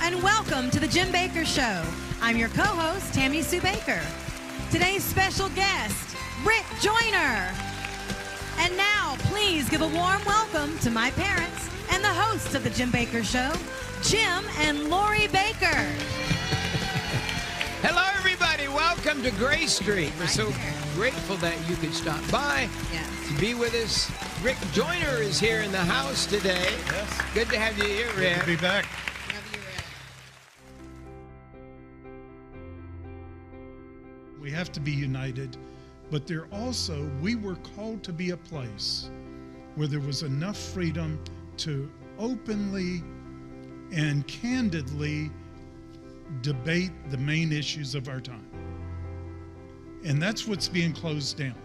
and welcome to the Jim Bakker Show. I'm your co-host, Tammy Sue Bakker. Today's special guest, Rick Joyner. And now, please give a warm welcome to my parents and the hosts of the Jim Bakker Show, Jim and Lori Bakker. Hello, everybody. Welcome to Gray Street. We're so grateful that you could stop by to be with us. Rick Joyner is here in the house today. Yes. Good to have you here, Rick. Good to be back. We have to be united, but we were called to be a place where there was enough freedom to openly and candidly debate the main issues of our time. And that's what's being closed down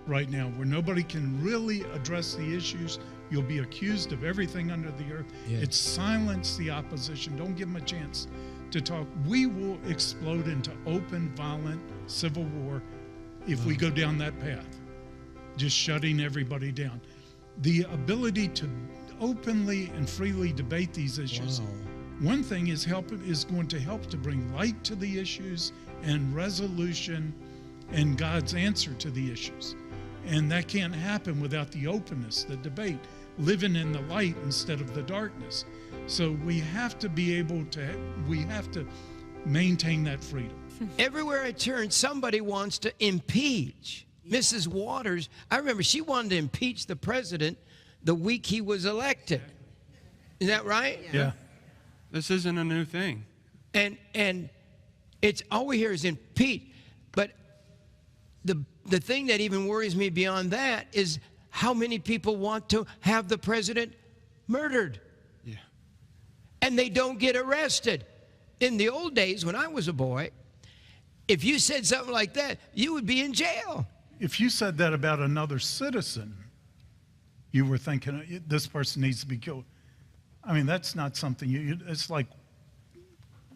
right now, where nobody can really address the issues. You'll be accused of everything under the earth. It's silence the opposition. Don't give them a chance to talk. We will explode into open, violent civil war if we go down that path, just shutting everybody down. The ability to openly and freely debate these issues. One thing is going to help to bring light to the issues and resolution and God's answer to the issues. And that can't happen without the openness, the debate, living in the light instead of the darkness. So we have to maintain that freedom. Everywhere I turn, somebody wants to impeach. Mrs. Waters, I remember she wanted to impeach the president the week he was elected. Is that right? Yeah. This isn't a new thing. And it's all we hear is impeach. But the thing that even worries me beyond that is how many people want to have the president murdered. Yeah. And they don't get arrested. In the old days, when I was a boy, if you said something like that, you would be in jail. If you said that about another citizen, you were thinking, this person needs to be killed. I mean, that's not something it's like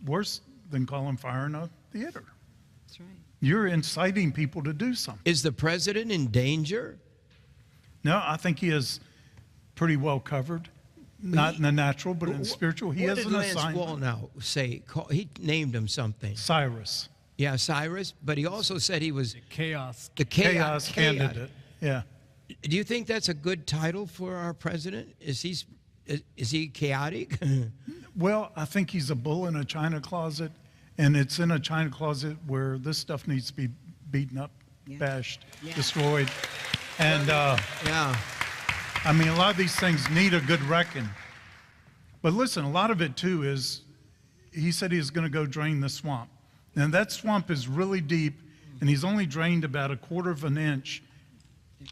worse than calling fire in a theater. That's right. You're inciting people to do something. Is the president in danger? No, I think he is pretty well covered. Not in the natural, but in the spiritual. He has an assignment. What did Lance Wallnau say? He named him something. Cyrus. Yeah, Cyrus. But he also said he was Chaos. the chaos candidate. Yeah. Do you think that's a good title for our president? Is he chaotic? Well, I think he's a bull in a china closet, and it's in a china closet where this stuff needs to be beaten up, bashed, destroyed. And I mean, a lot of these things need a good wrecking. But listen, a lot of it too is, he said he was going to go drain the swamp. And that swamp is really deep, and he's only drained about 1/4 of an inch.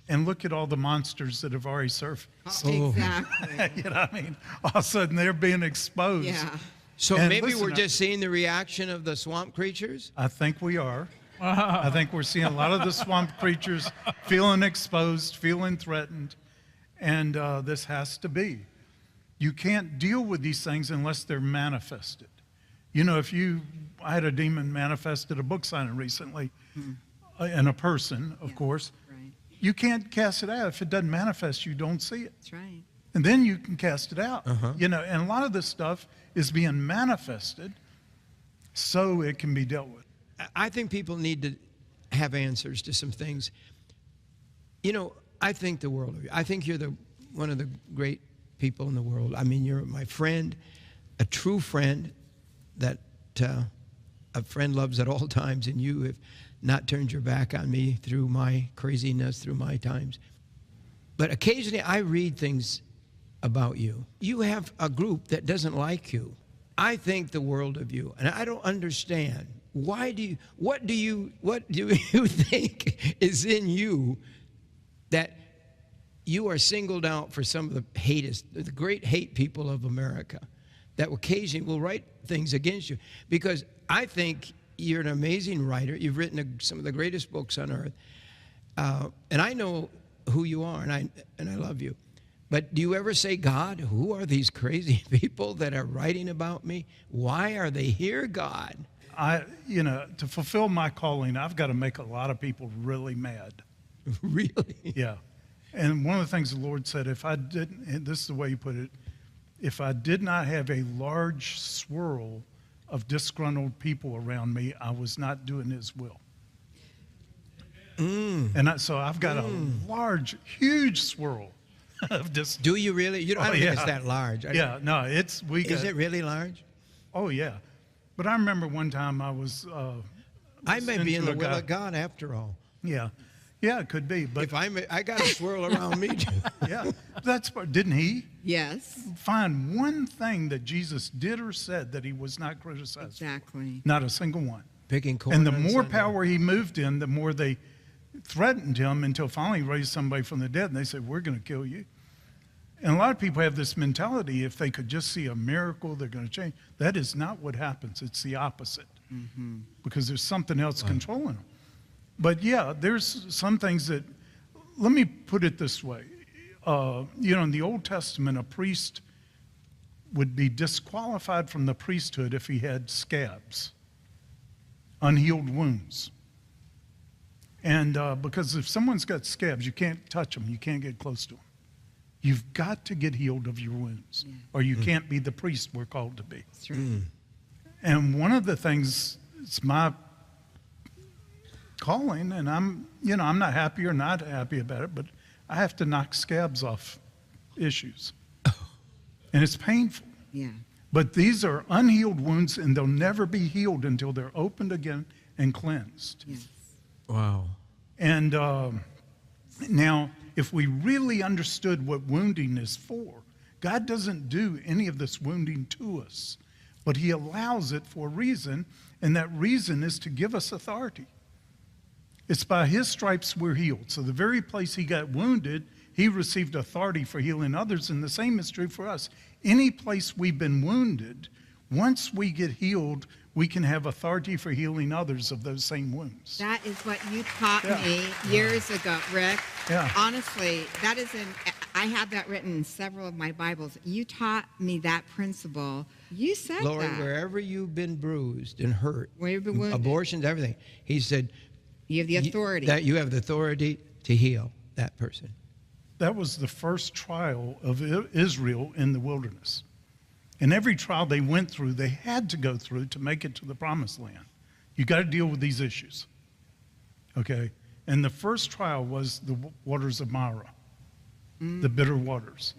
And look at all the monsters that have already surfaced. Exactly. You know what I mean? All of a sudden, they're being exposed. Yeah. So And maybe listen, we're just seeing the reaction of the swamp creatures? I think we are. I think we're seeing a lot of the swamp creatures feeling exposed, feeling threatened. And this has to be. You can't deal with these things unless they're manifested. You know, I had a demon manifest at a book signing recently, and a person, of course. Right. You can't cast it out. If it doesn't manifest, you don't see it. That's right. And then you can cast it out. You know, and a lot of this stuff is being manifested so it can be dealt with. I think people need to have answers to some things. You know, I think the world of you. I think you're one of the great people in the world. I mean, you're my friend, a true friend that a friend loves at all times, and you have not turned your back on me through my craziness, through my times. But occasionally I read things about you. You have a group that doesn't like you. I think the world of you, and I don't understand. What do you think is in you that you are singled out for some of the great hate people of America that occasionally will write things against you? Because I think you're an amazing writer. You've written some of the greatest books on earth. And I know who you are, and I love you. But do you ever say, God, who are these crazy people that are writing about me? Why are they here, God? To fulfill my calling, I've got to make a lot of people really mad. Really? Yeah. And one of the things the Lord said, if I didn't, and this is the way he put it, if I did not have a large swirl of disgruntled people around me, I was not doing his will. And so I've got a large, huge swirl of this. Do you really? You don't, I don't think it's that large. Yeah, no, it's Is it really large? Oh yeah, but I remember one time I was. I may be in the will of God after all. Yeah, it could be. But if I got a swirl around me too. Yeah, didn't he? Yes. Find one thing that Jesus did or said that he was not criticized. Exactly. For. Not a single one. Picking corn. And the more power he moved in, the more they threatened him until finally he raised somebody from the dead, and they said, "We're going to kill you." And a lot of people have this mentality: if they could just see a miracle, they're going to change. That is not what happens. It's the opposite, because there's something else controlling them. But yeah, there's some things that. Let me put it this way: in the Old Testament, a priest would be disqualified from the priesthood if he had scabs, unhealed wounds. And because if someone's got scabs, you can't touch them, you can't get close to them. You've got to get healed of your wounds, or you can't be the priest we're called to be. That's right. And one of the things, it's my calling, and I'm not happy or not happy about it, but I have to knock scabs off issues. And it's painful. Yeah. But these are unhealed wounds, and they'll never be healed until they're opened again and cleansed. Yes. Wow. And now, if we really understood what wounding is for, God doesn't do any of this wounding to us, but he allows it for a reason, and that reason is to give us authority. It's by his stripes we're healed. So the very place he got wounded, he received authority for healing others, and the same is true for us. Any place we've been wounded, once we get healed, we can have authority for healing others of those same wounds. That is what you taught me years ago, Rick. Yeah. Honestly, I have that written in several of my Bibles. You taught me that principle. You said Lord, that. wherever you've been bruised and hurt, Where you've been wounded. abortions, everything, he said, You have the authority. that you have the authority to heal that person. That was the first trial of Israel in the wilderness. And every trial they went through, they had to go through to make it to the promised land. You got to deal with these issues. Okay? And the first trial was the waters of Marah, the bitter waters.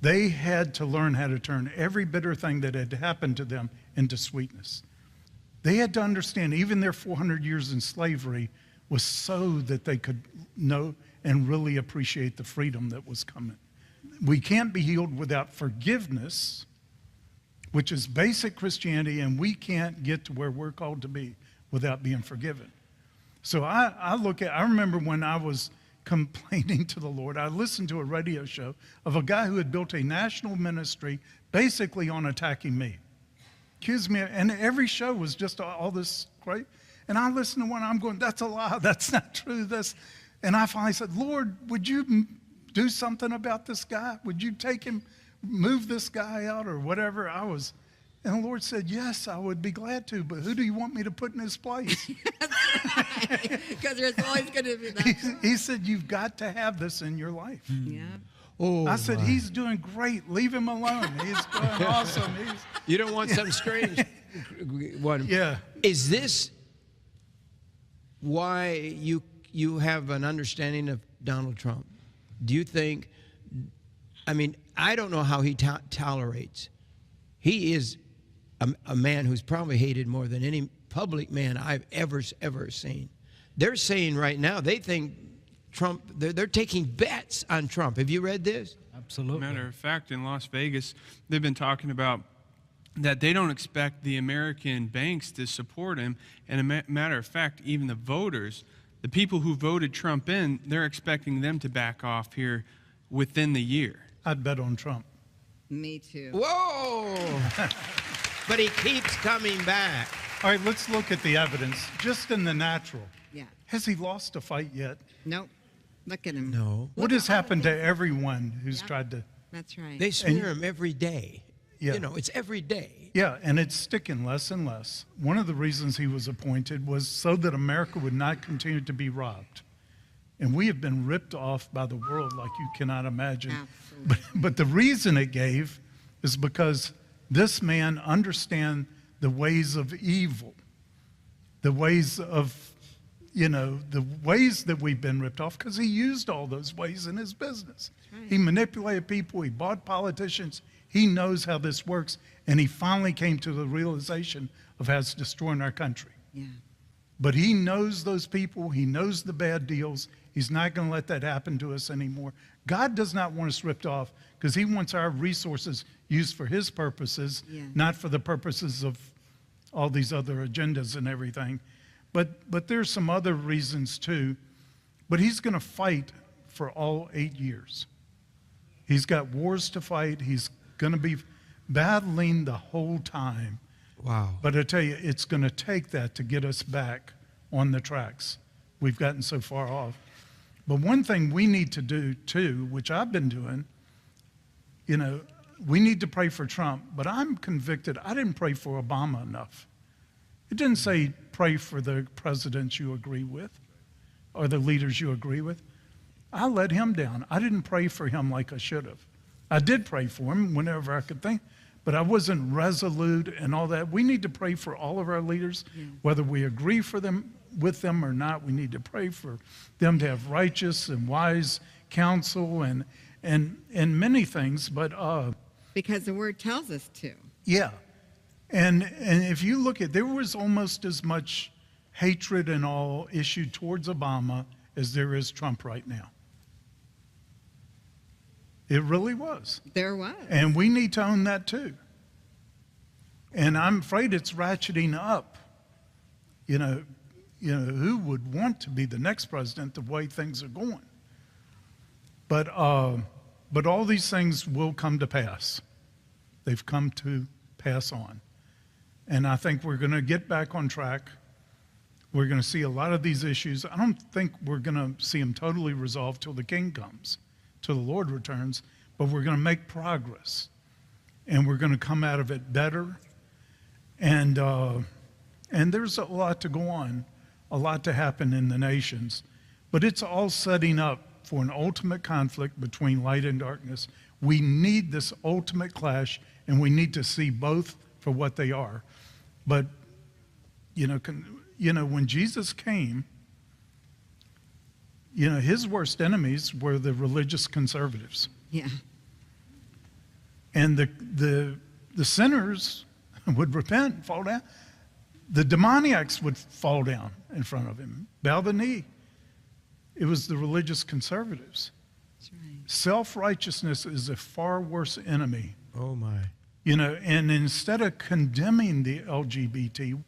They had to learn how to turn every bitter thing that had happened to them into sweetness. They had to understand even their 400 years in slavery was so that they could know and really appreciate the freedom that was coming. We can't be healed without forgiveness, which is basic Christianity, and we can't get to where we're called to be without being forgiven. So I remember when I was complaining to the Lord, I listened to a radio show of a guy who had built a national ministry basically on attacking me. Accused me, and every show was just all this great. And I listened to one, I'm going, that's a lie, that's not true, and I finally said, Lord, would you do something about this guy? Would you take him, move this guy out or whatever? And the Lord said, yes, I would be glad to, but who do you want me to put in his place? Because there's always going to be that. He said, you've got to have this in your life. Yeah. Oh, I said, he's doing great. Leave him alone. He's doing awesome. You don't want something strange. One. Yeah. Is this why you have an understanding of Donald Trump? Do you think, I don't know how he tolerates. He is a man who's probably hated more than any public man I've ever seen. They're saying right now, they think Trump, they're taking bets on Trump. Have you read this? Absolutely. Matter of fact, in Las Vegas, they've been talking about that they don't expect the American banks to support him. And a matter of fact, even the voters, the people who voted Trump in, they're expecting them to back off here within the year. I'd bet on Trump. Me too. Whoa! But he keeps coming back. All right, let's look at the evidence, just in the natural. Yeah. Has he lost a fight yet? Nope. Look at him. No. What has happened to everyone who's tried to... That's right. They smear him every day. Yeah. It's every day. Yeah, and it's sticking less and less. One of the reasons he was appointed was so that America would not continue to be robbed. And we have been ripped off by the world like you cannot imagine. Absolutely. But the reason it gave is because this man understands the ways of evil, the ways of, the ways that we've been ripped off, because he used all those ways in his business. Right. He manipulated people. He bought politicians. He knows how this works. And he finally came to the realization of how it's destroying our country. Yeah. But he knows those people. He knows the bad deals. He's not going to let that happen to us anymore. God does not want us ripped off because he wants our resources used for his purposes, not for the purposes of all these other agendas and everything. But there's some other reasons too. But he's going to fight for all 8 years. He's got wars to fight. He's going to be battling the whole time. Wow. But I tell you, it's going to take that to get us back on the tracks. We've gotten so far off. But one thing we need to do too, which I've been doing, we need to pray for Trump, but I'm convicted I didn't pray for Obama enough. It didn't say pray for the presidents you agree with or the leaders you agree with. I let him down. I didn't pray for him like I should have. I did pray for him whenever I could think, but I wasn't resolute and all that. We need to pray for all of our leaders, whether we agree with them or not. We need to pray for them to have righteous and wise counsel and many things, but because the word tells us to. Yeah. And if you look at, there was almost as much hatred and all issued towards Obama as there is Trump right now. It really was. There was. And we need to own that too. And I'm afraid it's ratcheting up. Who would want to be the next president the way things are going? But all these things will come to pass. They've come to pass on. And I think we're going to get back on track. We're going to see a lot of these issues. I don't think we're going to see them totally resolved till the King comes, till the Lord returns, but we're going to make progress. And we're going to come out of it better. And there's a lot to go on, a lot to happen in the nations. But it's all setting up for an ultimate conflict between light and darkness. We need this ultimate clash, and we need to see both for what they are. But, when Jesus came, his worst enemies were the religious conservatives. Yeah. And the sinners would repent and fall down. The demoniacs would fall down in front of him, bow the knee. It was the religious conservatives. That's right. Self-righteousness is a far worse enemy. Oh, my. And instead of condemning the LGBT,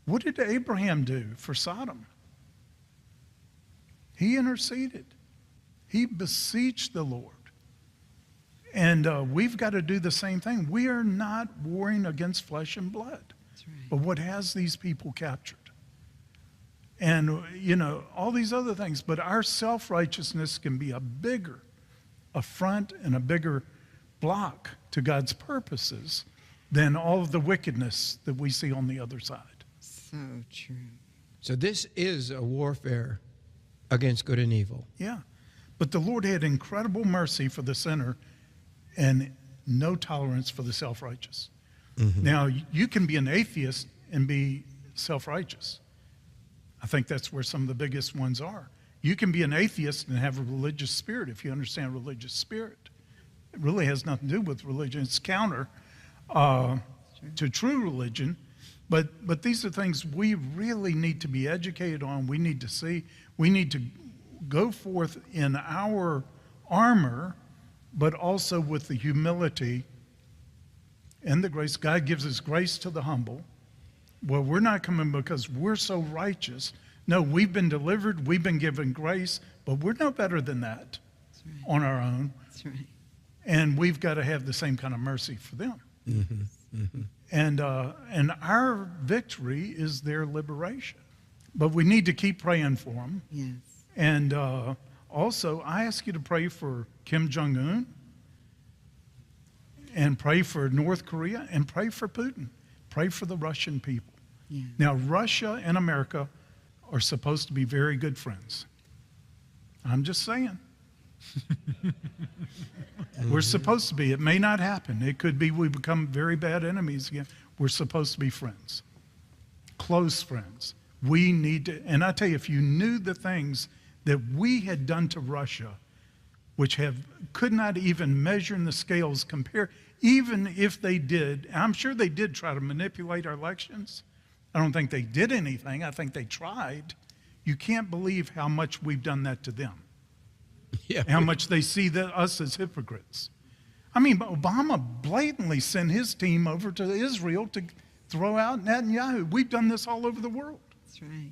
what did Abraham do for Sodom? He interceded. He beseeched the Lord. And we've got to do the same thing. We are not warring against flesh and blood, That's right. but what has these people captured? And, all these other things. But our self-righteousness can be a bigger affront and a bigger block to God's purposes than all of the wickedness that we see on the other side. So true. So this is a warfare against good and evil. Yeah. But the Lord had incredible mercy for the sinner and no tolerance for the self-righteous. Mm-hmm. Now, you can be an atheist and be self-righteous. I think that's where some of the biggest ones are. You can be an atheist and have a religious spirit if you understand religious spirit. It really has nothing to do with religion. It's counter to true religion. But these are things we really need to be educated on. We need to see. We need to go forth in our armor, but also with the humility and the grace. God gives his grace to the humble. Well, we're not coming because we're so righteous. No, we've been delivered. We've been given grace, but we're no better than that on our own. That's right. And we've got to have the same kind of mercy for them. Mm-hmm. Mm-hmm. And our victory is their liberation. But we need to keep praying for them. Yes. And also, I ask you to pray for Kim Jong-un and pray for North Korea and pray for Putin. Pray for the Russian people. Yeah. Now, Russia and America are supposed to be very good friends. I'm just saying. We're supposed to be. It may not happen. It could be we become very bad enemies again. We're supposed to be friends, close friends. We need to, and I tell you, if you knew the things that we had done to Russia, which could not even measure in the scales compare, even if they did, I'm sure they did try to manipulate our elections. I don't think they did anything. I think they tried. You can't believe how much we've done that to them. Yeah. How much they see us as hypocrites. I mean, Obama blatantly sent his team over to Israel to throw out Netanyahu. We've done this all over the world. That's right.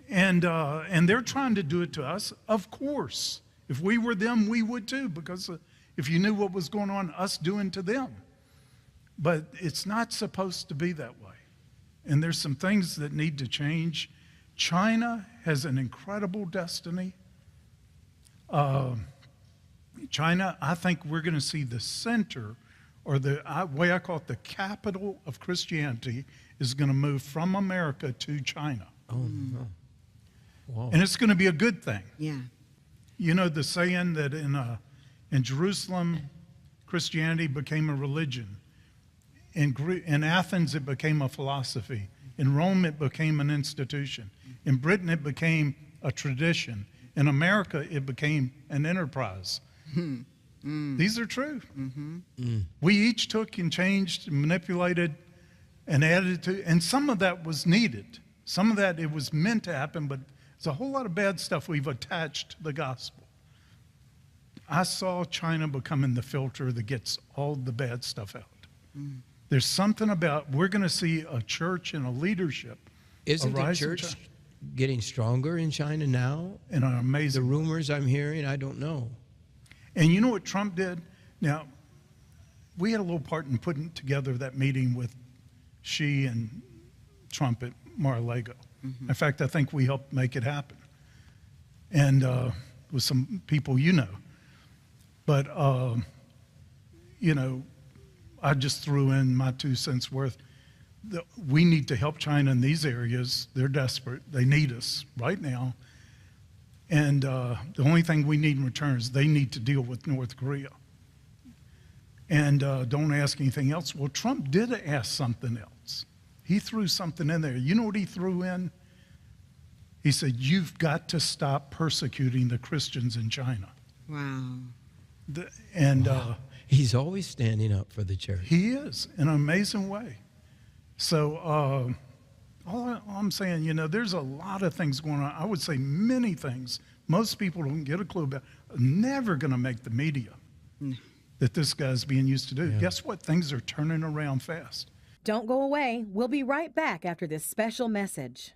And they're trying to do it to us, of course. If we were them, we would too, because if you knew what was going on, us doing to them. But it's not supposed to be that way. And there's some things that need to change. China has an incredible destiny. China, I think we're going to see the center, or the way I call it, the capital of Christianity is going to move from America to China. Oh, no. Wow. And it's going to be a good thing. Yeah. You know the saying that in Jerusalem, Christianity became a religion. In Athens, it became a philosophy. In Rome, it became an institution. In Britain, it became a tradition. In America, it became an enterprise. These are true. We each took and changed, and manipulated, and added to, and some of that was needed. Some of that, it was meant to happen, but there's a whole lot of bad stuff we've attached to the gospel. I saw China becoming the filter that gets all the bad stuff out. There's something about, we're going to see a church and a leadership. Isn't the church getting stronger in China now? In an amazing The rumors I'm hearing, I don't know. And you know what Trump did? Now, we had a little part in putting together that meeting with Xi and Trump at Mar-a-Lago. In fact, I think we helped make it happen. And with some people you know. But, you know, I just threw in my 2 cents worth. We need to help China in these areas. They're desperate. They need us right now. And the only thing we need in return is they need to deal with North Korea. And don't ask anything else. Well, Trump did ask something else. He threw something in there. You know what he threw in? He said, you've got to stop persecuting the Christians in China. Wow. Wow. He's always standing up for the church. He is, in an amazing way. So all I'm saying, you know, there's a lot of things going on. I would say many things most people don't get a clue about. Never going to make the media that this guy's being used to do. Yeah. Guess what? Things are turning around fast. Don't go away. We'll be right back after this special message.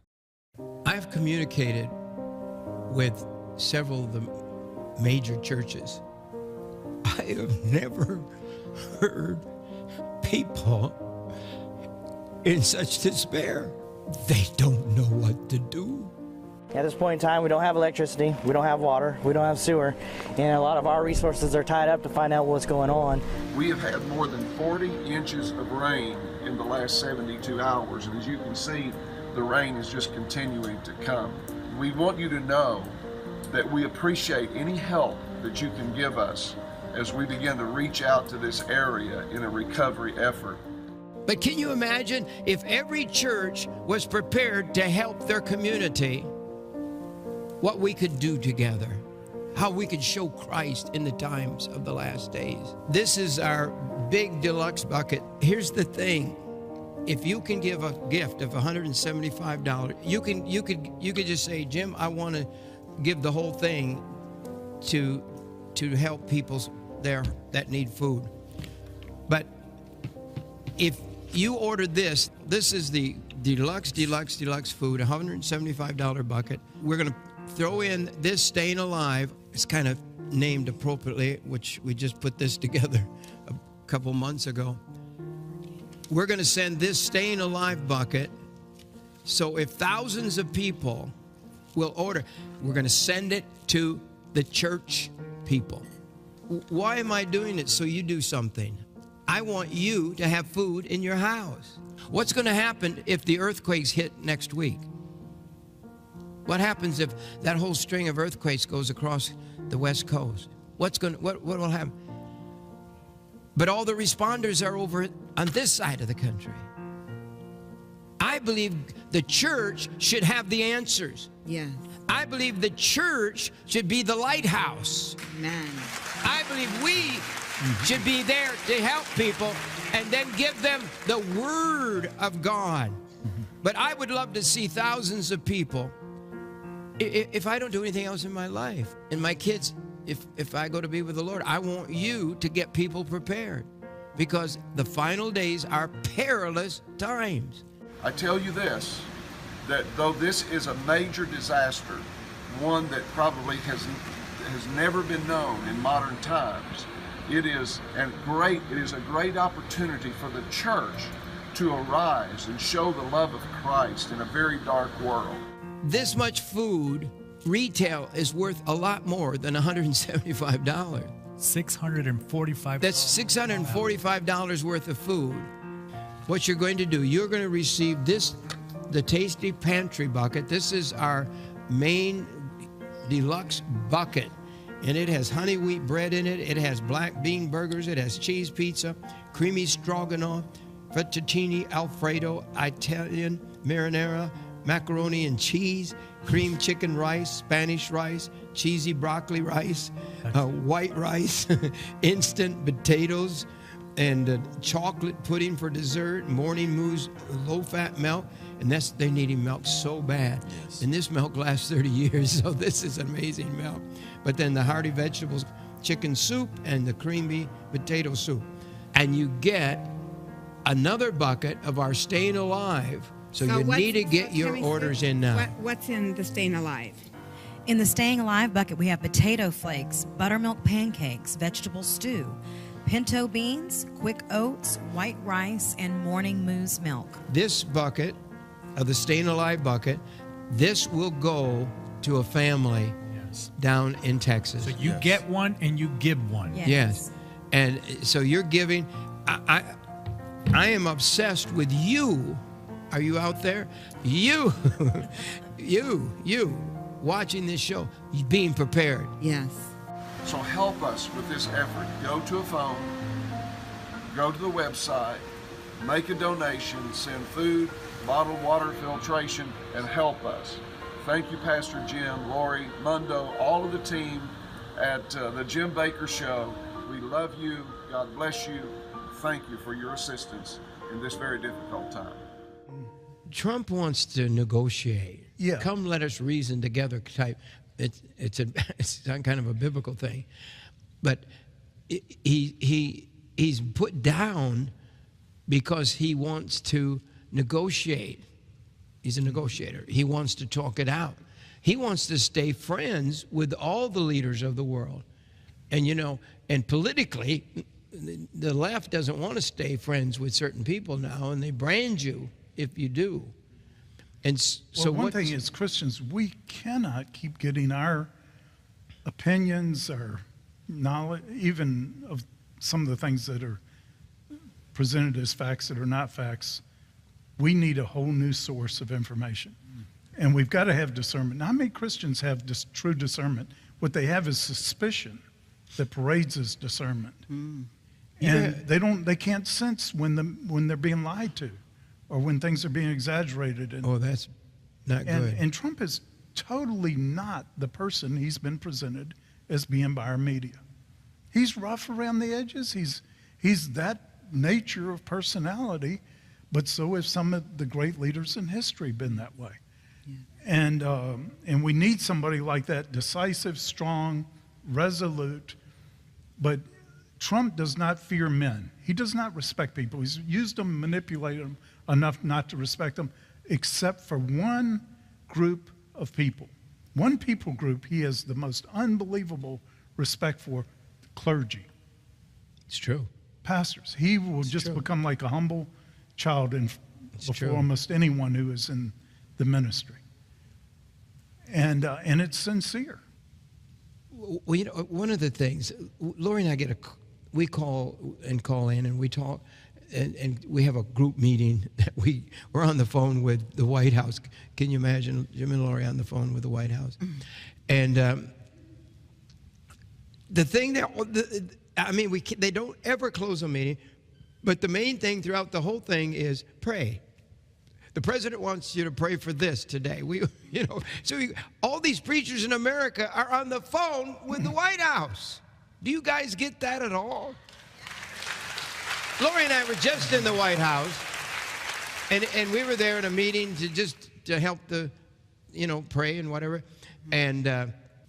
I've communicated with several of the major churches. I have never heard people in such despair. They don't know what to do. At this point in time, we don't have electricity, we don't have water, we don't have sewer, and a lot of our resources are tied up to find out what's going on. We have had more than 40 inches of rain in the last 72 hours, and as you can see, the rain is just continuing to come. We want you to know that we appreciate any help that you can give us as we begin to reach out to this area in a recovery effort. But can you imagine if every church was prepared to help their community, what we could do together, how we could show Christ in the times of the last days? This is our big deluxe bucket. Here's the thing. If you can give a gift of $175, you could just say, Jim, I want to give the whole thing to help people there that need food. But if you ordered this is the deluxe food, $175 bucket. We're going to throw in this Staying Alive. It's kind of named appropriately, which we just put this together a couple months ago. We're going to send this Staying Alive bucket. So if thousands of people will order, we're going to send it to the church people. Why am I doing it? So you do something. I want you to have food in your house. What's going to happen if the earthquakes hit next week? What happens if that whole string of earthquakes goes across the West Coast? what will happen? But all the responders are over on this side of the country. I believe the church should have the answers. Yes. I believe the church should be the lighthouse. Amen. I believe we should be there to help people and then give them the Word of God. But I would love to see thousands of people, if I don't do anything else in my life, and my kids, if I go to be with the Lord, I want you to get people prepared, because the final days are perilous times. I tell you this, that though this is a major disaster, one that probably has never been known in modern times, it is a great opportunity for the church to arise and show the love of Christ in a very dark world. This much food, retail, is worth a lot more than $175. $645. That's $645 worth of food. What you're going to do, you're going to receive this, the Tasty Pantry bucket. This is our main deluxe bucket, and it has honey wheat bread in it. It has black bean burgers. It has cheese pizza, creamy stroganoff, fettuccine Alfredo, Italian marinara, macaroni and cheese, cream chicken rice, Spanish rice, cheesy broccoli rice, white rice, instant potatoes, and chocolate pudding for dessert, morning mousse, low-fat milk, and they needing milk so bad. Yes. And this milk lasts 30 years, so this is amazing milk. But then the hearty vegetables, chicken soup, and the creamy potato soup. And you get another bucket of our Staying Alive, so you need to get your orders in now. What's in the Staying Alive? In the Staying Alive bucket, we have potato flakes, buttermilk pancakes, vegetable stew, pinto beans, quick oats, white rice, and morning mousse milk. This bucket, of the Staying Alive bucket, this will go to a family down in Texas. So you get one and you give one. Yes. And so you're giving. I am obsessed with you. Are you out there? You, you watching this show, being prepared. Yes. So help us with this effort. Go to a phone, go to the website, make a donation, send food, bottled water, filtration, and help us. Thank you, Pastor Jim, Lori, Mundo, all of the team at the Jim Bakker Show. We love you. God bless you. Thank you for your assistance in this very difficult time. Trump wants to negotiate. Yeah. Come, let us reason together type. It's kind of a biblical thing, but he's put down because he wants to negotiate. He's a negotiator. He wants to talk it out. He wants to stay friends with all the leaders of the world, and politically, the left doesn't want to stay friends with certain people now, and they brand you if you do. And so one thing is, Christians, we cannot keep getting our opinions or knowledge, even of some of the things that are presented as facts that are not facts. We need a whole new source of information. And we've got to have discernment. Now, how many Christians have true discernment? What they have is suspicion that parades as discernment. And they can't sense when they're being lied to, or when things are being exaggerated. And, that's not good. And Trump is totally not the person he's been presented as being by our media. He's rough around the edges. He's that nature of personality, but so have some of the great leaders in history been that way. Yeah. And we need somebody like that, decisive, strong, resolute. But Trump does not fear men. He does not respect people. He's used them, manipulated them enough not to respect them, except for one group of people. One people group he has the most unbelievable respect for: clergy. It's true. Pastors. He will just become like a humble child before almost anyone who is in the ministry. And it's sincere. Well, one of the things, Lori and I we call in and we talk, and we have a group meeting that we're on the phone with the White House. Can you imagine Jim and Lori on the phone with the White House? And the thing that, I mean, they don't ever close a meeting, but the main thing throughout the whole thing is pray. The president wants you to pray for this today. All these preachers in America are on the phone with the White House. Do you guys get that at all? Lori and I were just in the White House, and we were there in a meeting to help pray and whatever. And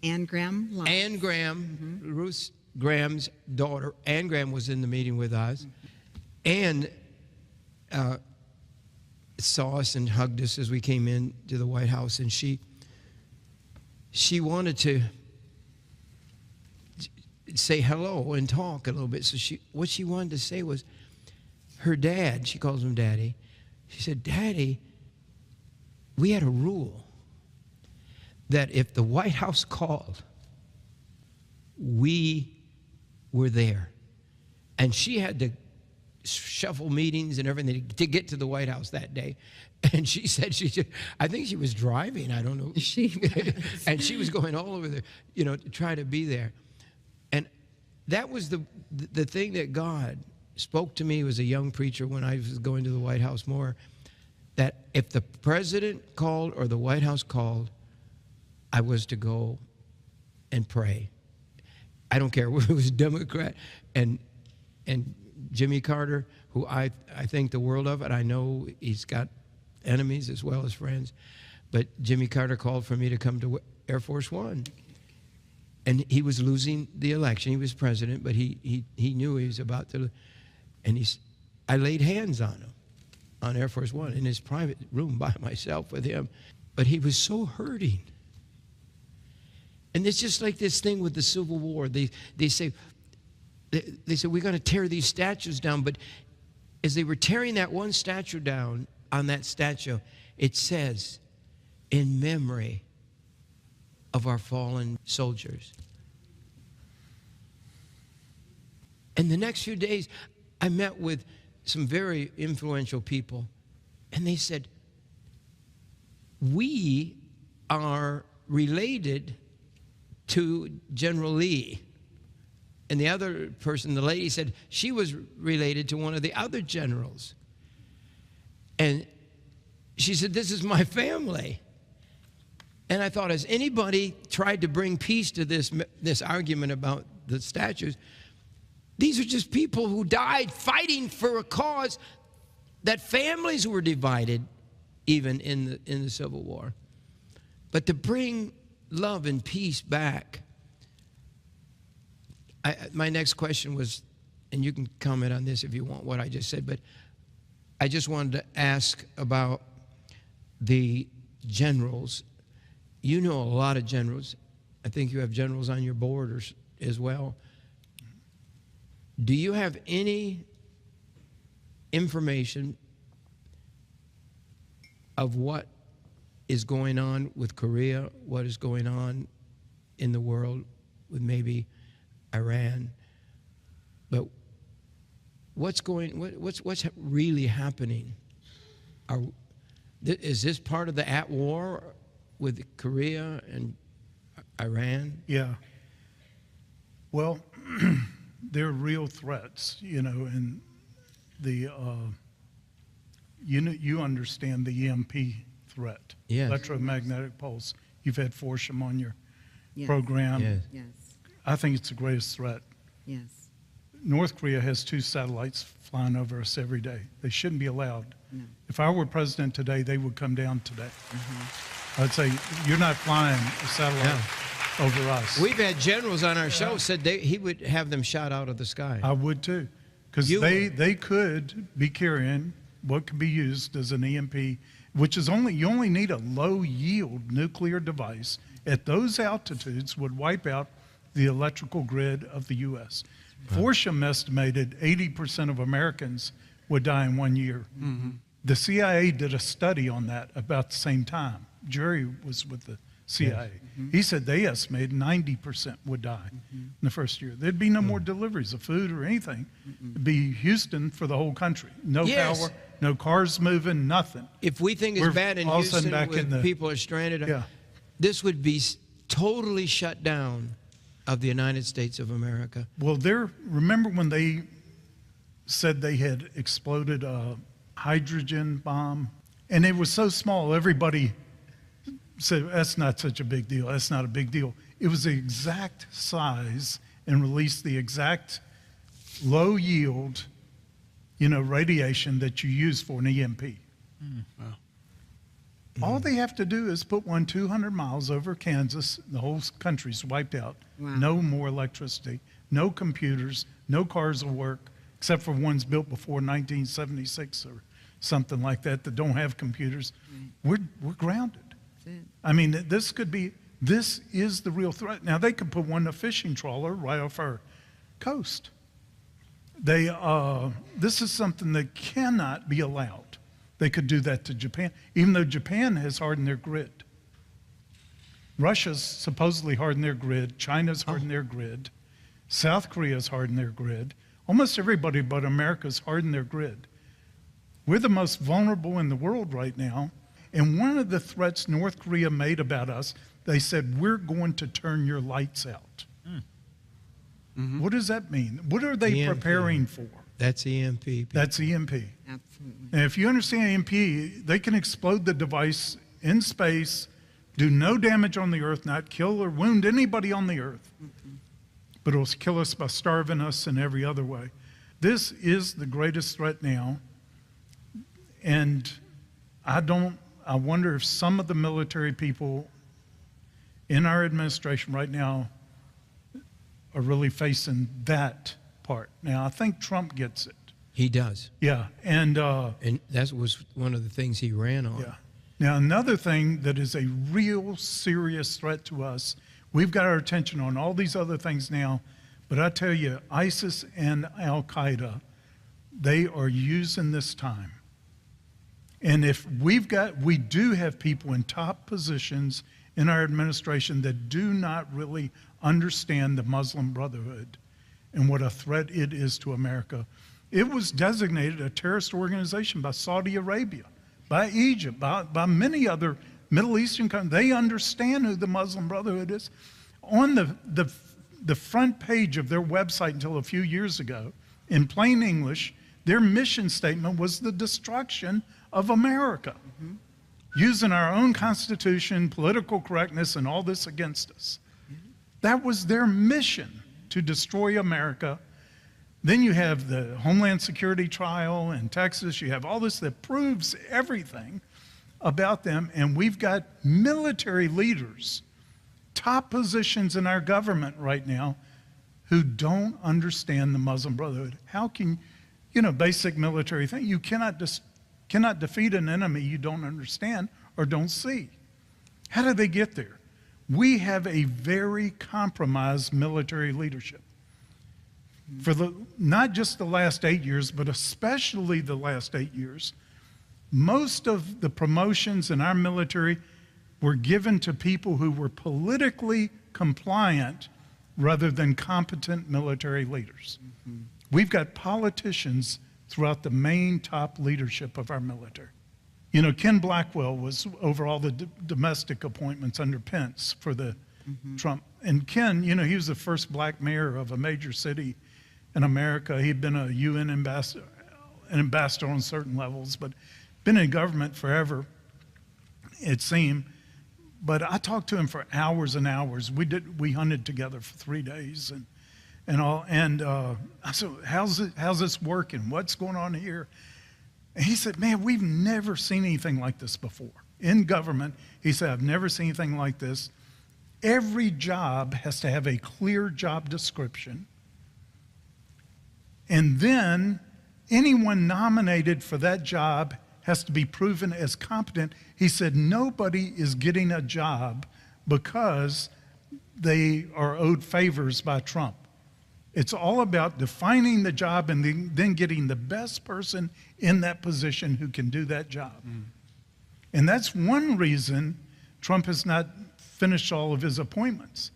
Ann Graham. Ann Graham, Ruth Graham's daughter, Ann Graham was in the meeting with us. Ann saw us and hugged us as we came in to the White House, and she wanted to say hello and talk a little bit. So what she wanted to say was her dad, she calls him Daddy. She said, Daddy, we had a rule that if the White House called, we were there. And she had to shuffle meetings and everything to get to the White House that day. And she said, I think she was driving, I don't know. And she was going all over there, to try to be there. And that was the thing that God spoke to me as a young preacher when I was going to the White House more, that if the president called or the White House called, I was to go and pray. I don't care whether it was Democrat and Jimmy Carter, who I think the world of, and I know he's got enemies as well as friends, but Jimmy Carter called for me to come to Air Force One. And he was losing the election. He was president, but he knew he was about to, and I laid hands on him on Air Force One in his private room by myself with him. But he was so hurting. And it's just like this thing with the Civil War. They say, we're going to tear these statues down. But as they were tearing that one statue down, on that statue, it says, in memory of our fallen soldiers. And the next few days, I met with some very influential people, and they said, we are related to General Lee. And the other person, the lady, said she was related to one of the other generals. And she said, this is my family. And I thought, has anybody tried to bring peace to this argument about the statues? These are just people who died fighting for a cause that families were divided, even in the Civil War. But to bring love and peace back. My next question was, and you can comment on this if you want what I just said, but I just wanted to ask about the generals. You know a lot of generals. I think you have generals on your board as well. Do you have any information of what is going on with Korea, what is going on in the world with maybe Iran? But what's really happening? Is this part of the at war with Korea and Iran? Yeah. Well, they're real threats, and the you understand the EMP threat, yes. Electromagnetic pulse. You've had Forsham on your program. Yes. Yes. I think it's the greatest threat. Yes. North Korea has 2 satellites flying over us every day. They shouldn't be allowed. No. If I were president today, they would come down today. I'd say, you're not flying a satellite over us. We've had generals on our show said he would have them shot out of the sky. I would too. Because they could be carrying what could be used as an EMP, which is you only need a low yield nuclear device at those altitudes would wipe out the electrical grid of the U.S. Forsham estimated 80% of Americans would die in 1 year. Mm-hmm. The CIA did a study on that about the same time. Jerry was with the CIA. Yes. Mm-hmm. He said they estimated 90% would die in the first year. There'd be no more deliveries of food or anything. It'd be Houston for the whole country. No power, no cars moving, nothing. If we think it's bad in Houston, people are stranded, this would be totally shut down of the United States of America. Well, remember when they said they had exploded a hydrogen bomb? And it was so small, everybody said, that's not such a big deal. That's not a big deal. It was the exact size and released the exact low yield, radiation that you use for an EMP. Wow. All they have to do is put one 200 miles over Kansas. The whole country's wiped out. Wow. No more electricity, no computers, no cars will work, except for ones built before 1976 or something like that don't have computers. Right. We're grounded. That's it. I mean, this is the real threat. Now, they could put a fishing trawler right off our coast. This is something that cannot be allowed. They could do that to Japan, even though Japan has hardened their grid. Russia's supposedly hardened their grid. China's hardened their grid. South Korea's hardened their grid. Almost everybody but America's hardened their grid. We're the most vulnerable in the world right now. And one of the threats North Korea made about us, they said, we're going to turn your lights out. Mm-hmm. What does that mean? What are they preparing for? That's EMP. That's EMP. Absolutely. And if you understand EMP, they can explode the device in space, do no damage on the earth, not kill or wound anybody on the earth. Mm-hmm. But it'll kill us by starving us in every other way. This is the greatest threat now. And I wonder if some of the military people in our administration right now are really facing that part. Now, I think Trump gets it. He does. Yeah. And that was one of the things he ran on. Yeah. Now, another thing that is a real serious threat to us, we've got our attention on all these other things now, but I tell you, ISIS and Al-Qaeda, they are using this time. And if we do have people in top positions in our administration that do not really understand the Muslim Brotherhood and what a threat it is to America. It was designated a terrorist organization by Saudi Arabia, by Egypt, by many other Middle Eastern countries. They understand who the Muslim Brotherhood is. On the front page of their website until a few years ago, in plain English, their mission statement was the destruction of America, using our own constitution, political correctness, and all this against us. That was their mission, to destroy America. Then you have the Homeland Security trial in Texas. You have all this that proves everything about them. And we've got military leaders, top positions in our government right now, who don't understand the Muslim Brotherhood. How can, basic military thing, you cannot defeat an enemy you don't understand or don't see. How did they get there? We have a very compromised military leadership. For not just the last 8 years, but especially the last 8 years, most of the promotions in our military were given to people who were politically compliant rather than competent military leaders. Mm-hmm. We've got politicians throughout the main top leadership of our military. Ken Blackwell was over all the domestic appointments under Pence for the Trump. And Ken, he was the first black mayor of a major city in America. He'd been a UN ambassador, on certain levels, but been in government forever, it seemed. But I talked to him for hours and hours. We hunted together for 3 days and all. And I said, how's this working? What's going on here? And he said, man, we've never seen anything like this before. In government, he said, I've never seen anything like this. Every job has to have a clear job description. And then anyone nominated for that job has to be proven as competent. He said, nobody is getting a job because they are owed favors by Trump. It's all about defining the job and then getting the best person in that position who can do that job. And that's one reason Trump has not finished all of his appointments.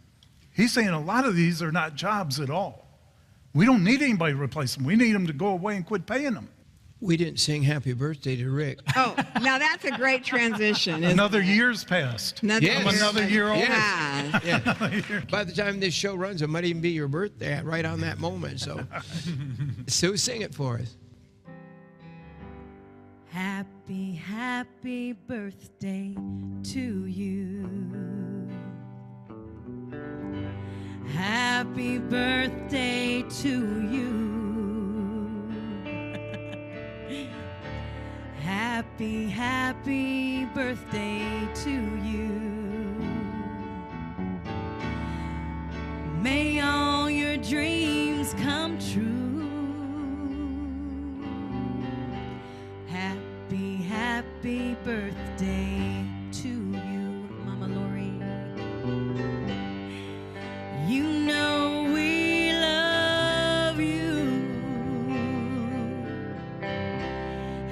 He's saying a lot of these are not jobs at all. We don't need anybody to replace them. We need them to go away and quit paying them. We didn't sing happy birthday to Rick. Oh, now that's a great transition. Another year's passed. Yes. I'm another year old. Yeah. Yeah. By the time this show runs, it might even be your birthday right on that moment. So, Sue, sing it for us. Happy, happy birthday to you. Happy birthday to you. Happy, happy birthday to you. May all your dreams come true. Happy, happy birthday to you, Mama Lori. You know we love you.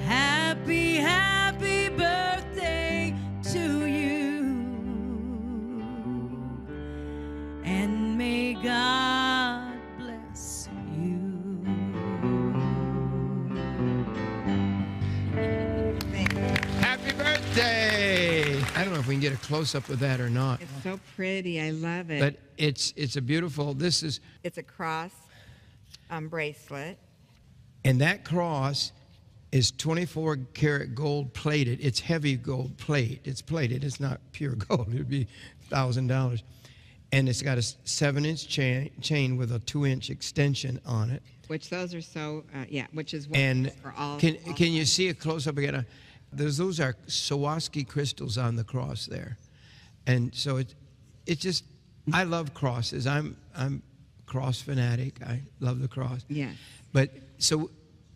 Happy, happy birthday to you. And may God bless you. Happy birthday! I don't know if we can get a close-up of that or not. It's so pretty. I love it. But it's a beautiful, this is, It's a cross bracelet. and that cross is 24 karat gold plated. It's heavy gold plate. It's plated. It's not pure gold. It would be $1,000. And it's got a 7-inch chain with a 2-inch extension on it. Which those are so, which is what And for all. can you see a close-up again? Those are Swarovski crystals on the cross there. And so it just, I love crosses. I'm cross fanatic. I love the cross. Yes. But so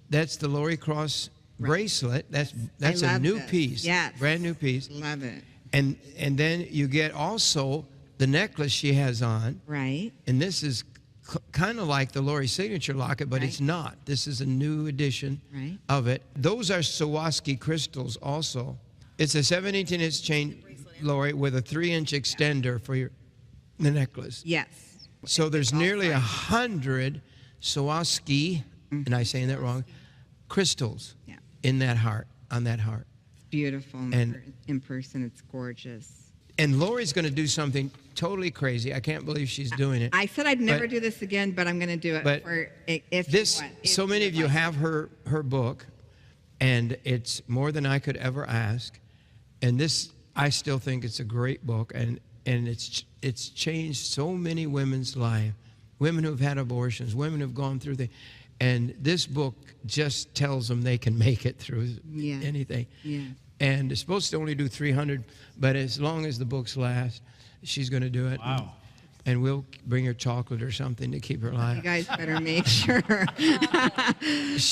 that's the Lori Cross bracelet. That's I a love new this. piece. Yes. Brand new piece. Love it. And then you get also the necklace she has on. Right. And this is kind of like the Lori signature locket, but it's not. This is a new edition of it. Those are Swarovski crystals also. It's a 17-inch chain, Lori, with a 3-inch extender for the necklace. Yes. So there's nearly 100 Swarovski, and I'm saying that wrong, crystals in that heart, on that heart. Beautiful. And in person, it's gorgeous. And Lori's going to do something totally crazy. I can't believe she's doing it. I said I'd never do this again, but I'm going to do it. But for if this, you want, so many of you like. have her book, and it's more than I could ever ask. And this, I still think it's a great book, and it's changed so many women's lives. Women who've had abortions, women who've gone through and this book just tells them they can make it through anything. Yeah. And it's supposed to only do 300, but as long as the books last, she's going to do it. Wow. And we'll bring her chocolate or something to keep her alive. You guys better make sure.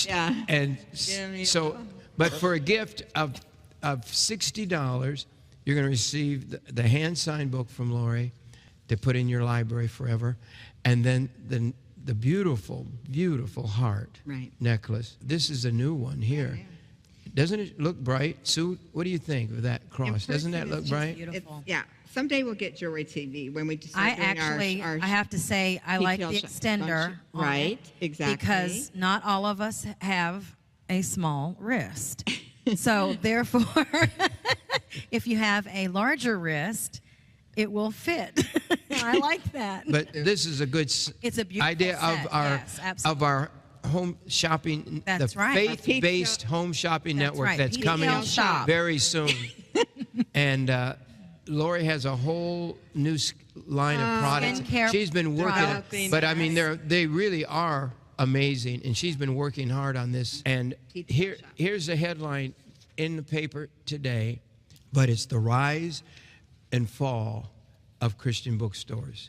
Yeah. And so, but for a gift of $60, you're going to receive the hand-signed book from Lori to put in your library forever, and then the beautiful, beautiful heart necklace. This is a new one here. Doesn't it look bright? Sue, what do you think of that cross? Doesn't that look bright? Beautiful. Someday we'll get jewelry TV when we start I doing actually, our I have to say, I like the PTL shop, extender. don't you? Right, exactly. Because not all of us have a small wrist. So therefore, if you have a larger wrist, it will fit. I like that. But this is a good it's a beautiful idea set. of our home shopping, That's the right. faith-based home shopping That's network right. that's PTL coming shop. very soon. And Lori has a whole new line of products. Skincare She's been working, products. but I mean, they really are amazing, and she's been working hard on this. And here's the headline in the paper today, but it's the rise and fall of Christian bookstores.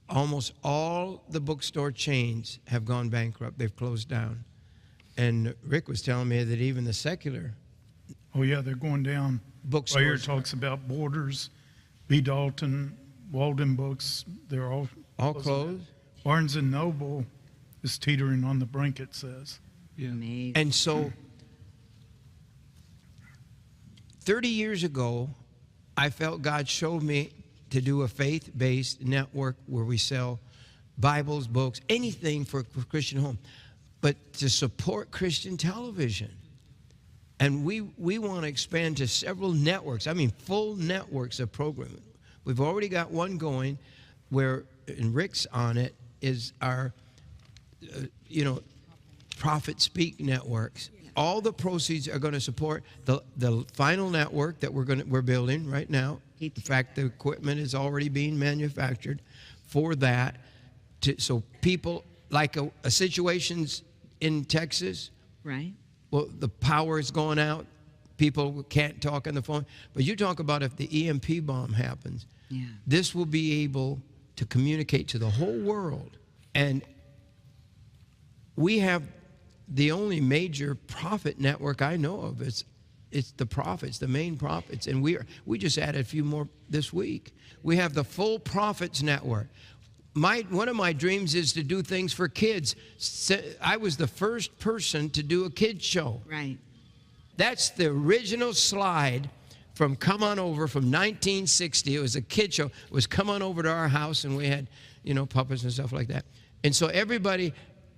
Almost all the bookstore chains have gone bankrupt. They've closed down. And Rick was telling me that even the secular Oh, yeah, they're going down. bookstores. Right here talks about Borders, B. Dalton, Walden Books. They're all closed. Barnes & Noble is teetering on the brink, it says. Amazing. And so 30 years ago, I felt God showed me to do a faith-based network where we sell Bibles, books, anything for Christian home. but to support Christian television. And we want to expand to several networks. I mean, full networks of programming. We've already got one going where, and Rick's on it, is our, Prophet Speak networks. All the proceeds are going to support the final network that we're building right now. In fact, the equipment is already being manufactured for that. So people, like a situations in Texas. Right. Well, the power is going out. People can't talk on the phone. But you talk about if the EMP bomb happens, this will be able to communicate to the whole world. And we have the only major prophet network I know of. It's the prophets, the main prophets. And we just added a few more this week. We have the full prophets network. One of my dreams is to do things for kids. I was the first person to do a kids show. Right. That's the original slide from Come On Over from 1960. It was a kid show. It was Come On Over to our house, and we had, puppets and stuff like that. And so everybody,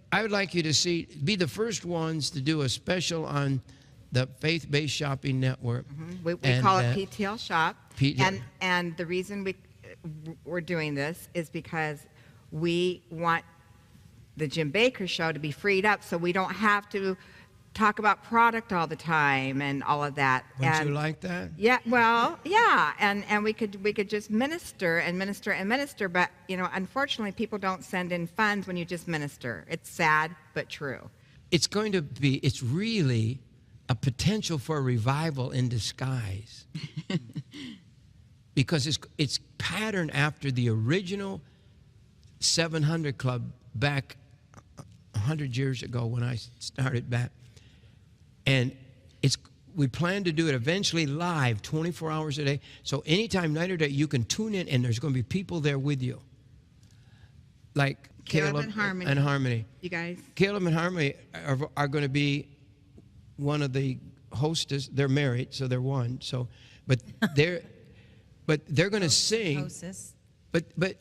I would like you to be the first ones to do a special on the Faith-Based Shopping Network. We call it PTL Shop. And the reason we're doing this is because we want the Jim Bakker Show to be freed up so we don't have to talk about product all the time and all of that. Wouldn't you like that? Yeah, well, yeah, and we could just minister and minister and minister, but unfortunately people don't send in funds when you just minister. It's sad but true. It's really a potential for a revival in disguise. Because it's patterned after the original 700 Club back 100 years ago when I started back. And we plan to do it eventually live 24 hours a day. So anytime, night or day, you can tune in and there's going to be people there with you. Like Caleb and Harmony. You guys? Caleb and Harmony are going to be one of the hostess. They're married, so they're one. But they're going to sing. But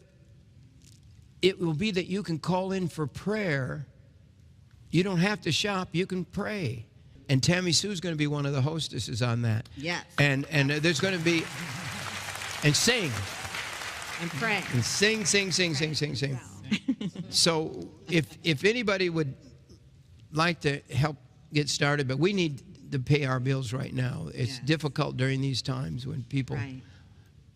it will be that you can call in for prayer. You don't have to shop. You can pray. And Tammy Sue's going to be one of the hostesses on that. Yes. And there's going to be, and sing. And pray. And sing. So if anybody would like to help get started, but we need to pay our bills right now. It's difficult during these times when people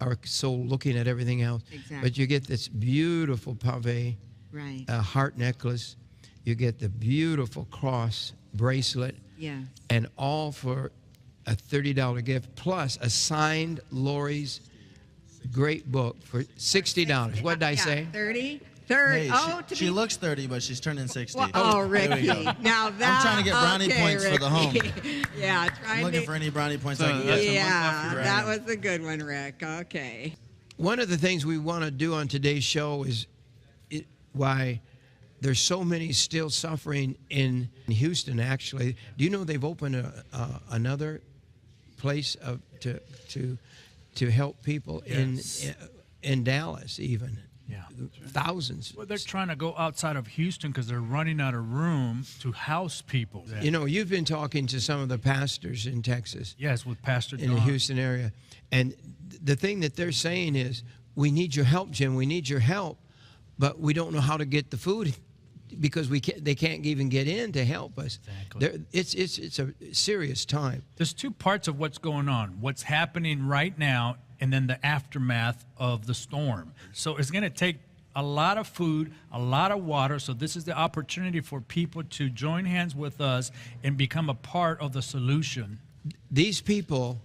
are so looking at everything else. Exactly. But you get this beautiful pave, heart necklace. You get the beautiful cross bracelet. Yeah. And all for a $30 gift, plus a signed Lori's great book for $60. What did I say? 30? Hey, she looks 30, but she's turning 60. Well, Ricky. Now that, I'm trying to get brownie points for the home. Yeah, I'm looking for any brownie points I can get. Yeah, that was a good one, Rick. Okay. One of the things we want to do on today's show is why there's so many still suffering in Houston, actually. Do you know they've opened another place to help people in Dallas even? Yeah. Thousands. Well, they're trying to go outside of Houston because they're running out of room to house people. You've been talking to some of the pastors in Texas. Yes, with Pastor Don. In the Houston area. And the thing that they're saying is, we need your help, Jim. We need your help. But we don't know how to get the food because they can't even get in to help us. Exactly. It's a serious time. There's two parts of what's going on. What's happening right now and then the aftermath of the storm. So it's going to take a lot of food, a lot of water. So this is the opportunity for people to join hands with us and become a part of the solution. These people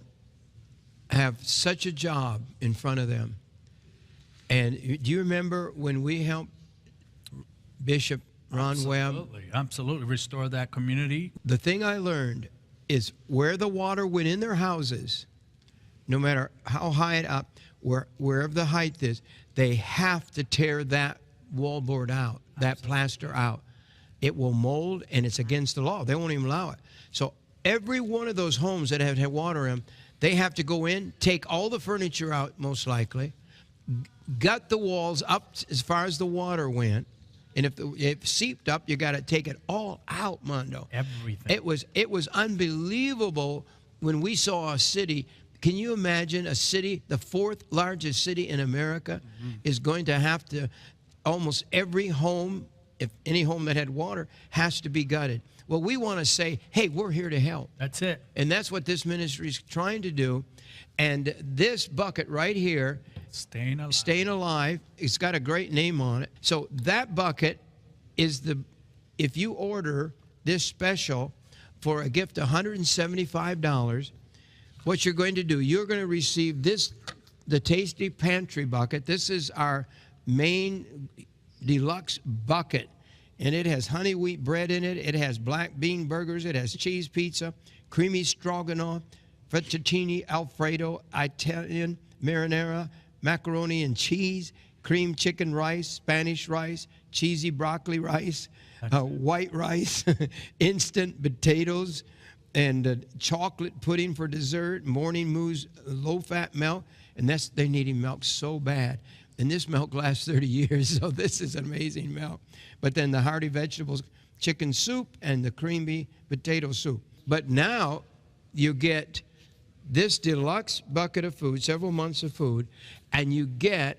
have such a job in front of them. And do you remember when we helped Bishop Ron Webb? Absolutely. Restore that community. The thing I learned is where the water went in their houses, no matter how high it up, wherever the height is, they have to tear that wallboard out, that plaster out. It will mold, and it's against the law. They won't even allow it. So every one of those homes that have had water in them, they have to go in, take all the furniture out, most likely, gut the walls up as far as the water went, And if it seeped up, you got to take it all out, Mondo. Everything. It was unbelievable when we saw a city. Can you imagine a city, the 4th largest city in America, is going to have to, almost every home, if any home that had water, has to be gutted. Well, we want to say, hey, we're here to help. That's it. And that's what this ministry is trying to do. And this bucket right here, Staying Alive, it's got a great name on it. So that bucket is if you order this special for a gift of $175, what you're going to do, you're going to receive the Tasty Pantry bucket. This is our main deluxe bucket. And it has honey wheat bread in it. It has black bean burgers. It has cheese pizza, creamy stroganoff, fettuccine Alfredo, Italian marinara, macaroni and cheese, cream chicken rice, Spanish rice, cheesy broccoli rice, white rice, instant potatoes, and chocolate pudding for dessert, morning mousse, low-fat milk. And they're needing milk so bad. And this milk lasts 30 years, so this is amazing milk. But then the hearty vegetables, chicken soup, and the creamy potato soup. But now you get this deluxe bucket of food, several months of food, and you get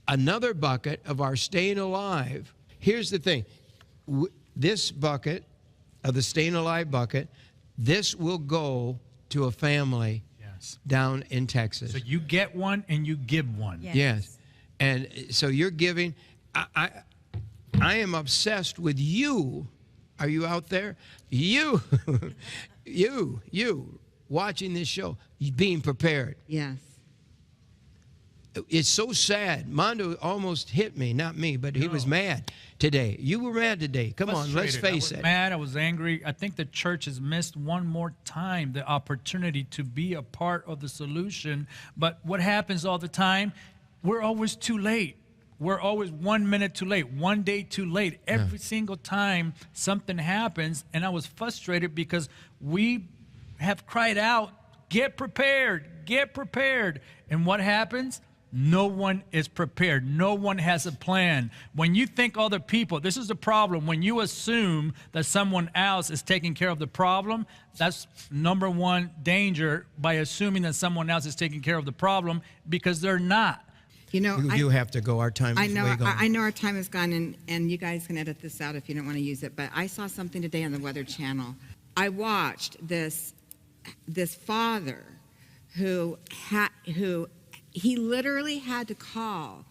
another bucket of our Staying Alive. Here's the thing. This bucket, of the Staying Alive bucket, this will go to a family down in Texas. So you get one and you give one. Yes. And so you're giving. I am obsessed with you. Are you out there? You, you watching this show, being prepared. Yes. It's so sad. Mondo almost hit me, not me, but he was mad today. You were mad today. Come on, let's face it. I was mad. I was angry. I think the church has missed one more time the opportunity to be a part of the solution. But what happens all the time? We're always too late. We're always 1 minute too late, 1 day too late. Every single time something happens, and I was frustrated because we have cried out, get prepared, get prepared. And what happens? No one is prepared. No one has a plan. When you think other people, this is the problem. When you assume that someone else is taking care of the problem, that's number one danger, by assuming that someone else is taking care of the problem, because they're not. You know, you have to go. Our time is way gone. I know our time is gone, and you guys can edit this out if you don't want to use it. But I saw something today on the Weather Channel. I watched this father who he literally had to call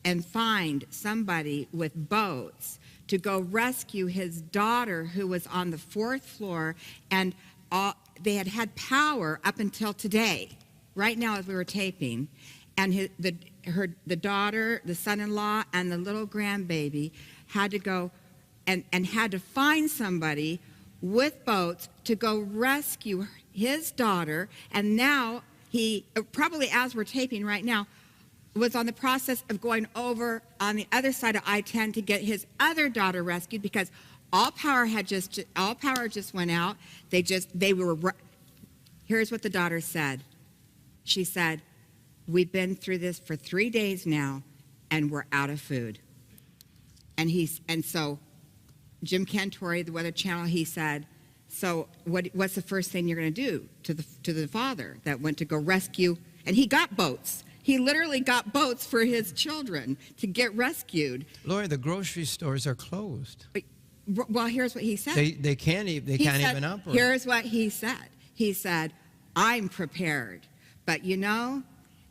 and find somebody with boats to go rescue his daughter, who was on the 4th floor, and they had power up until today. Right now, as we were taping, and the daughter, the son-in-law, and the little grandbaby had to go and had to find somebody with boats to go rescue his daughter. And now he, probably as we're taping right now, was on the process of going over on the other side of I-10 to get his other daughter rescued, because all power just went out. Here's what the daughter said. She said, "We've been through this for 3 days now, and we're out of food." And so Jim Cantori, the Weather Channel, he said, "So what's the first thing you're going to do to the father that went to go rescue?" And he got boats. He literally got boats for his children to get rescued. Lori, the grocery stores are closed. Well, here's what he said. They can't even operate. Here's what he said. He said, "I'm prepared, but you know,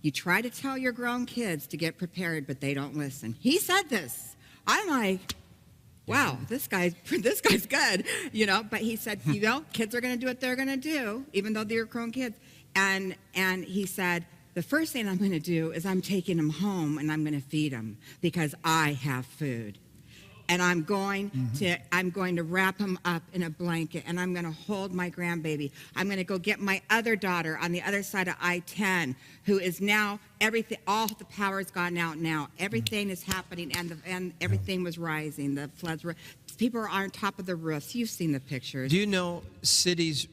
you try to tell your grown kids to get prepared, but they don't listen." He said this. I'm like, wow, this guy's good, you know. But he said, you know, kids are going to do what they're going to do, even though they're grown kids. And he said, the first thing I'm going to do is I'm taking them home and I'm going to feed them, because I have food. And I'm going to wrap him up in a blanket, and I'm going to hold my grandbaby. I'm going to go get my other daughter on the other side of I-10, who is now everything. All the power's gone out now. Everything is happening, and everything was rising. The floods were. People are on top of the roofs. You've seen the pictures. Do you know cities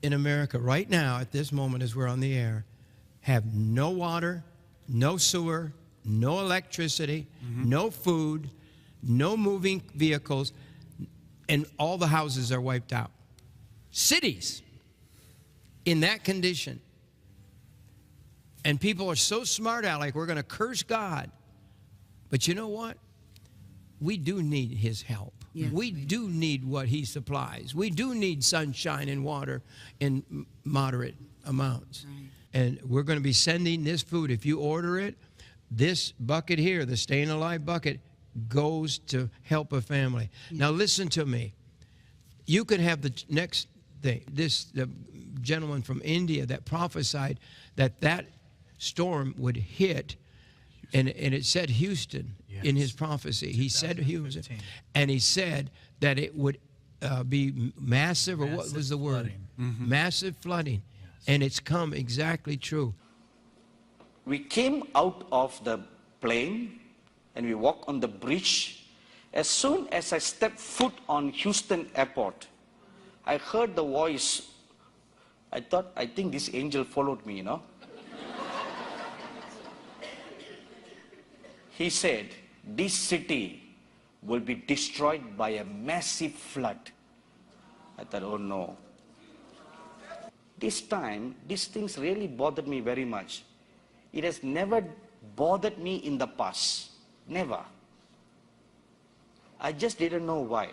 in America right now, at this moment, as we're on the air, have no water, no sewer, no electricity, no food? no moving vehicles, and all the houses are wiped out. Cities in that condition. And people are so smart out, like we're going to curse God. But you know what? We do need his help. Yes, we do need what he supplies. We do need sunshine and water in moderate amounts. Right. And we're going to be sending this food. If you order it, this bucket here, the Staying Alive bucket, goes to help a family. Yes. Now listen to me. You could have the next thing. The gentleman from India that prophesied that storm would hit, and it said Houston. Yes. In his prophecy. He said Houston, and he said that it would be massive, or what was the word? Mm-hmm. Massive flooding. Yes. And it's come exactly true. We came out of the plane and we walked on the bridge. As soon as I stepped foot on Houston airport, I heard the voice. I think this angel followed me, you know. He said, this city will be destroyed by a massive flood. I thought, oh no. This time, these things really bothered me very much. It has never bothered me in the past. Never. I just didn't know why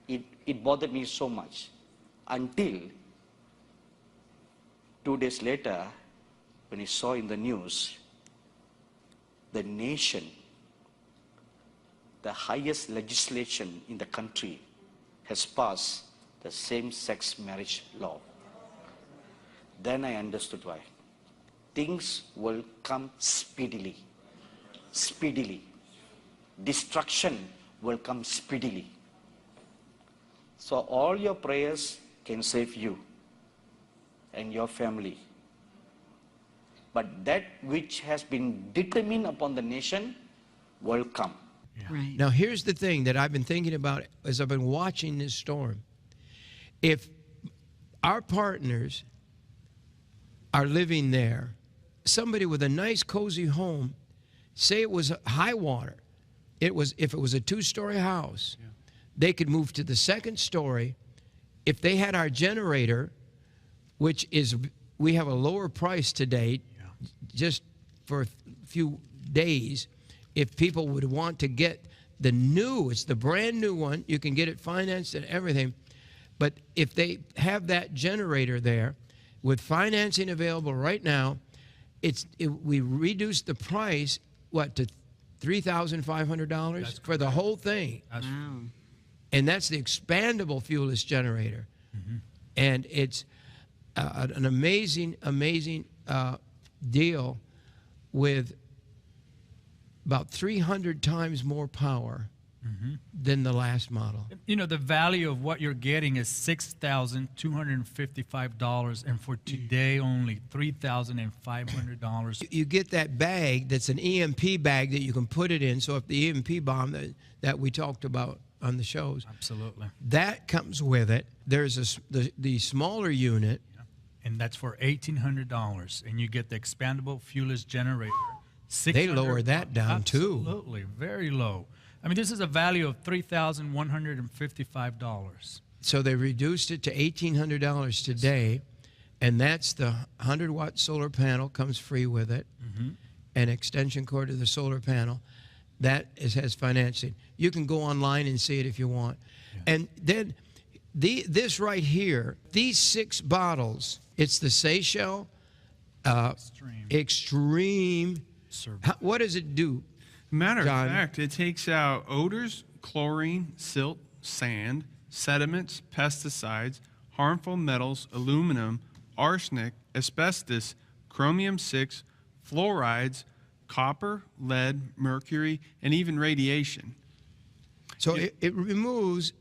it bothered me so much. Until 2 days later, when I saw in the news, the nation, the highest legislation in the country, has passed the same-sex marriage law. Then I understood why. Things will come speedily. Speedily. Destruction will come speedily. So all your prayers can save you and your family. But that which has been determined upon the nation will come. Yeah. Right. Now here's the thing that I've been thinking about as I've been watching this storm. If our partners are living there, somebody with a nice cozy home, say it was high water, if it was a 2-story house, yeah, they could move to the 2nd story. If they had our generator, which is, we have a lower price today, yeah, just for a few days, if people would want to get it's the brand new one, you can get it financed and everything. But if they have that generator there, with financing available right now, we reduced the price, to $3,500 for the whole thing. Wow. And that's the expandable fuelless generator. Mm-hmm. And it's an amazing, amazing deal with about 300 times more power, mm-hmm, than the last model. You know, the value of what you're getting is $6,255, and for today only $3,500. You get that bag that's an EMP bag that you can put it in, so if the EMP bomb that we talked about on the shows, absolutely, that comes with it. There's the smaller unit, yeah, and that's for $1,800, and you get the expandable fuelless generator. They lower that down too. Absolutely, very low. I mean, this is a value of $3,155. So they reduced it to $1,800 today, and that's the 100-watt solar panel comes free with it, mm-hmm, an extension cord to the solar panel. That has financing. You can go online and see it if you want. Yeah. And then this right here, these 6 bottles, it's the Seychelles Extreme. What does it do? Matter of fact, it takes out odors, chlorine, silt, sand, sediments, pesticides, harmful metals, aluminum, arsenic, asbestos, chromium-6, fluorides, copper, lead, mercury, and even radiation. So it removes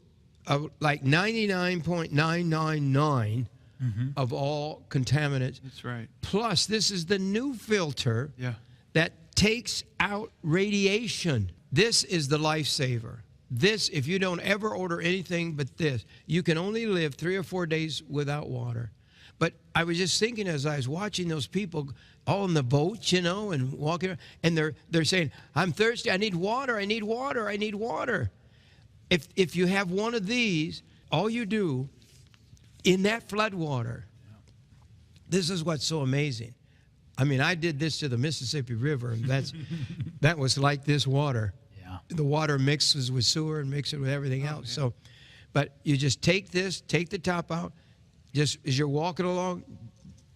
like 99.999 mm-hmm. of all contaminants. That's right. Plus, this is the new filter, yeah, that takes out radiation. This is the lifesaver. This, if you don't ever order anything but this, you can only live 3 or 4 days without water. But I was just thinking as I was watching those people all in the boats, you know, and walking around, and they're saying, I'm thirsty, I need water, I need water, I need water. If you have one of these, all you do in that flood water, this is what's so amazing. I mean, I did this to the Mississippi River, and that was like this water. Yeah. The water mixes with sewer and mixes with everything else. Yeah. So, but you just take this, take the top out, just as you're walking along,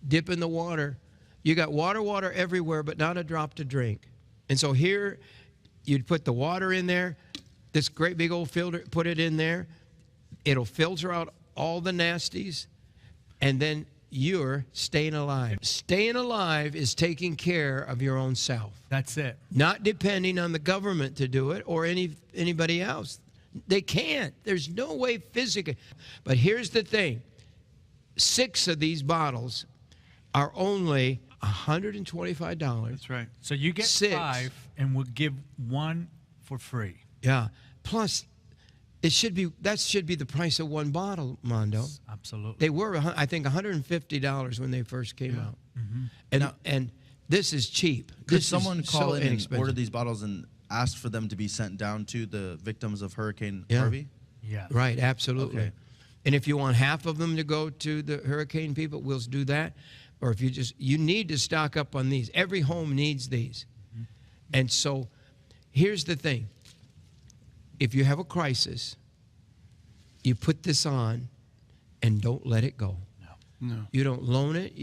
dip in the water. You got water everywhere, but not a drop to drink. And so here, you'd put the water in there, this great big old filter, put it in there. It'll filter out all the nasties, and then you're staying alive. Staying alive is taking care of your own self. That's it. Not depending on the government to do it or anybody else. They can't. There's no way physically. But here's the thing. 6 of these bottles are only $125. That's right. So you get 6. 5, and we'll give 1 for free. Yeah. Plus, that should be the price of 1 bottle, Mondo. Absolutely. They were, I think, $150 when they first came out. Mm-hmm. And this is cheap. Could someone call in and order these bottles and ask for them to be sent down to the victims of Hurricane Harvey? Yeah. Right, absolutely. Okay. And if you want half of them to go to the hurricane people, we'll do that. Or if you need to stock up on these. Every home needs these. Mm-hmm. And so here's the thing. If you have a crisis, you put this on and don't let it go. No. You don't loan it.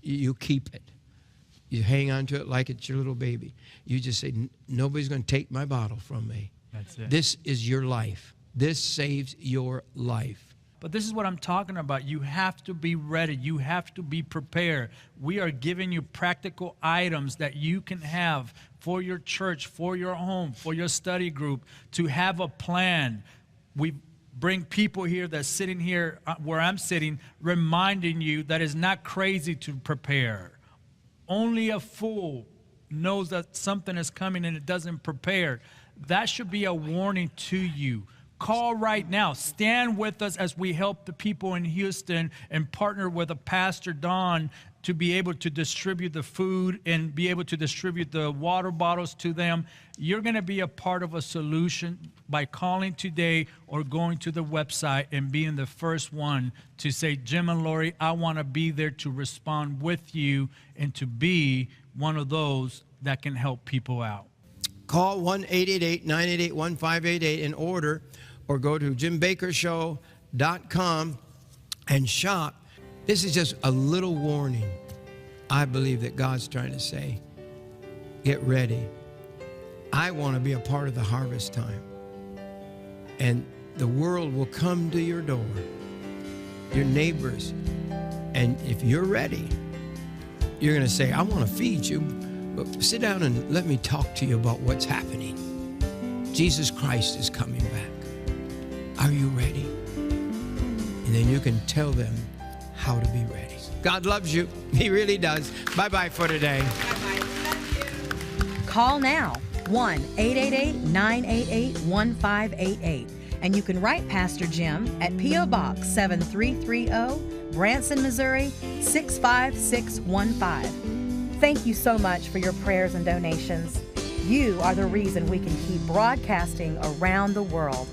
You keep it. You hang on to it like it's your little baby. You just say, nobody's going to take my bottle from me. That's it. This is your life. This saves your life. But this is what I'm talking about. You have to be ready. You have to be prepared. We are giving you practical items that you can have for your church, for your home, for your study group, to have a plan. We bring people here that's sitting here where I'm sitting, reminding you that it's not crazy to prepare. Only a fool knows that something is coming and it doesn't prepare. That should be a warning to you. Call right now. Stand with us as we help the people in Houston and partner with a Pastor Don to be able to distribute the food and be able to distribute the water bottles to them. You're going to be a part of a solution by calling today or going to the website and being the first one to say, Jim and Lori, I want to be there to respond with you and to be one of those that can help people out. Call 1-888-988-1588 and order, or go to jimbakkershow.com and shop. This is just a little warning. I believe that God's trying to say, get ready. I want to be a part of the harvest time. And the world will come to your door, your neighbors. And if you're ready, you're going to say, I want to feed you. But sit down and let me talk to you about what's happening. Jesus Christ is coming back. Are you ready? And then you can tell them how to be ready. God loves you. He really does. Bye-bye for today. Bye-bye. Love you. Call now, 1-888-988-1588. And you can write Pastor Jim at P.O. Box 7330, Branson, Missouri, 65615. Thank you so much for your prayers and donations. You are the reason we can keep broadcasting around the world.